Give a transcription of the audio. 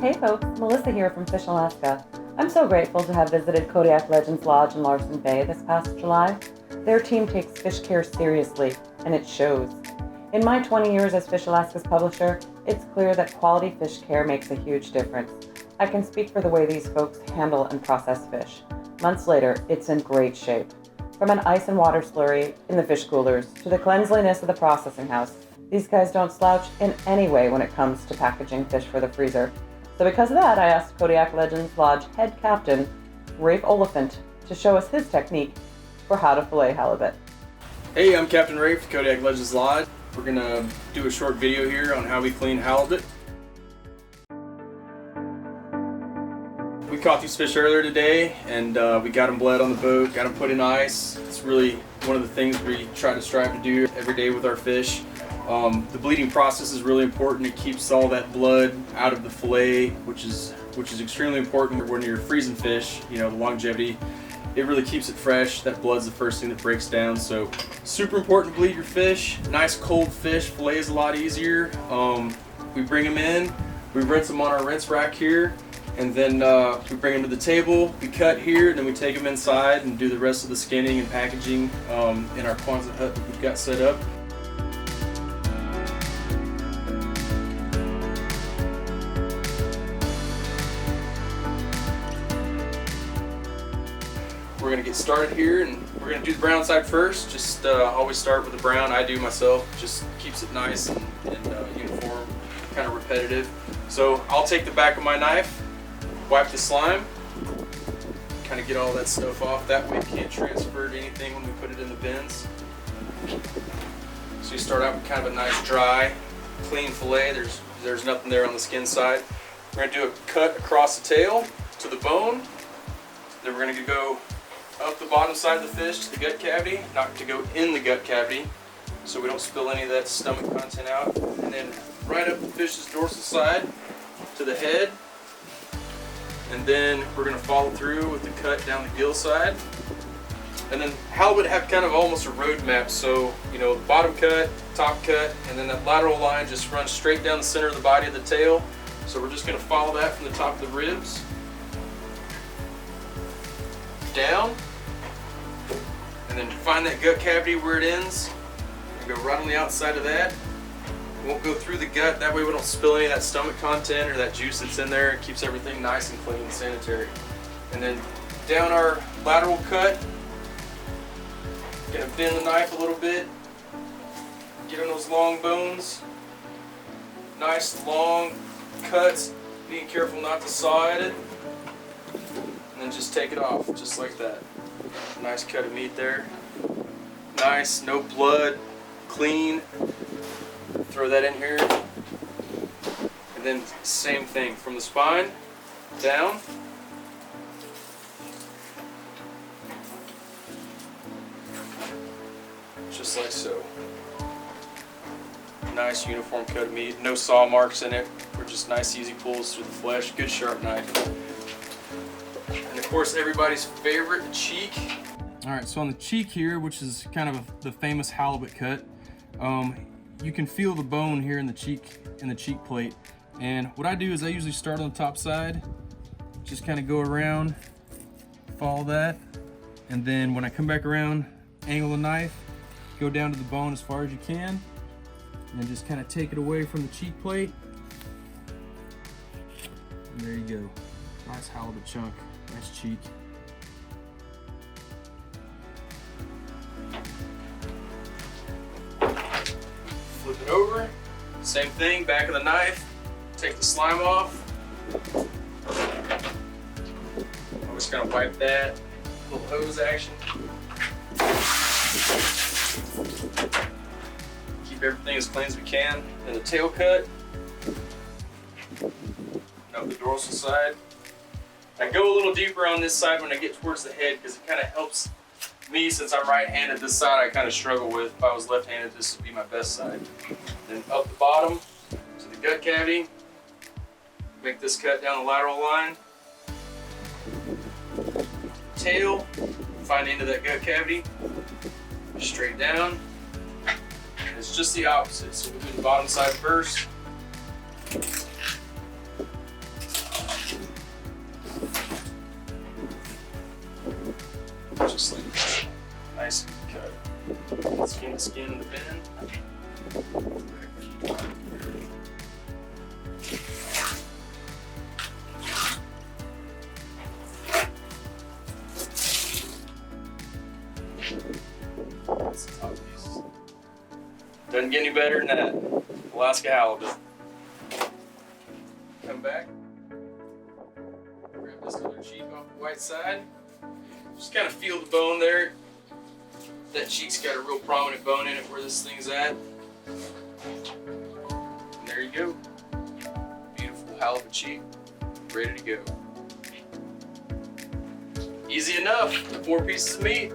Hey folks, Melissa here from Fish Alaska. I'm so grateful to have visited Kodiak Legends Lodge in Larson Bay this past July. Their team takes fish care seriously, and it shows. In my 20 years as Fish Alaska's publisher, it's clear that quality fish care makes a huge difference. I can speak for the way these folks handle and process fish. Months later, it's in great shape. From an ice and water slurry in the fish coolers to the cleanliness of the processing house, these guys don't slouch in any way when it comes to packaging fish for the freezer. So because of that, I asked Kodiak Legends Lodge head captain, Rafe Oliphant, to show us his technique for how to fillet halibut. Hey, I'm Captain Rafe, Kodiak Legends Lodge. We're gonna do a short video here on how we clean halibut. We caught these fish earlier today, and we got them bled on the boat, got them put in ice. It's really one of the things we try to strive to do every day with our fish. The bleeding process is really important. It keeps all that blood out of the fillet, which is extremely important when you're freezing fish. You know, the longevity, it really keeps it fresh. That blood's the first thing that breaks down. So super important to bleed your fish. Nice cold fish, fillet is a lot easier. We bring them in, we rinse them on our rinse rack here, and then we bring them to the table, we cut here, and then we take them inside and do the rest of the skinning and packaging in our Quonset hut that we've got set up. We're going to get started here, and we're going to do the brown side first. Just always start with the brown. I do myself. Just keeps it nice and uniform, kind of repetitive. So I'll take the back of my knife, wipe the slime, kind of get all that stuff off. That way it can't transfer to anything when we put it in the bins. So you start out with kind of a nice dry, clean fillet. There's nothing there on the skin side. We're going to do a cut across the tail to the bone. Then we're going to go up the bottom side of the fish to the gut cavity, not to go in the gut cavity, so we don't spill any of that stomach content out. And then right up the fish's dorsal side to the head. And then we're going to follow through with the cut down the gill side. And then halibut have kind of almost a road map, so you know, the bottom cut, top cut, and then that lateral line just runs straight down the center of the body of the tail. So we're just going to follow that from the top of the ribs down, and then find that gut cavity where it ends and go right on the outside of that. We won't go through the gut, that way we don't spill any of that stomach content or that juice that's in there. It keeps everything nice and clean and sanitary. And then down our lateral cut, gonna bend the knife a little bit, get on those long bones, nice long cuts, being careful not to saw at it. And then just take it off, just like that. Nice cut of meat there. Nice, no blood, clean. Throw that in here. And then same thing, from the spine, down. Just like so. Nice uniform cut of meat, no saw marks in it. We're just nice easy pulls through the flesh, good sharp knife. And of course, everybody's favorite, the cheek. All right, so on the cheek here, which is kind of the famous halibut cut, you can feel the bone here in the cheek plate. And what I do is I usually start on the top side, just kind of go around, follow that, and then when I come back around, angle the knife, go down to the bone as far as you can, and then just kind of take it away from the cheek plate. And there you go. Nice halibut chunk, nice cheek. Flip it over, same thing, back of the knife, take the slime off. I'm just gonna wipe that, little hose action. Keep everything as clean as we can. And the tail cut, up the dorsal side. I go a little deeper on this side when I get towards the head because it kind of helps me, since I'm right-handed. This side I kind of struggle with. If I was left-handed, this would be my best side. Then up the bottom to the gut cavity. Make this cut down the lateral line. Tail, find the end of that gut cavity. Straight down. And it's just the opposite. So we'll do the bottom side first. gorgeously. Nice cut. Skin to skin in the bin. That's the top piece. Doesn't get any better than that. Alaska halibut. Come back. Grab this other cheek off the white side. Just kind of feel the bone there. That cheek's got a real prominent bone in it where this thing's at. And there you go. Beautiful halibut cheek, ready to go. Easy enough. 4 pieces of meat.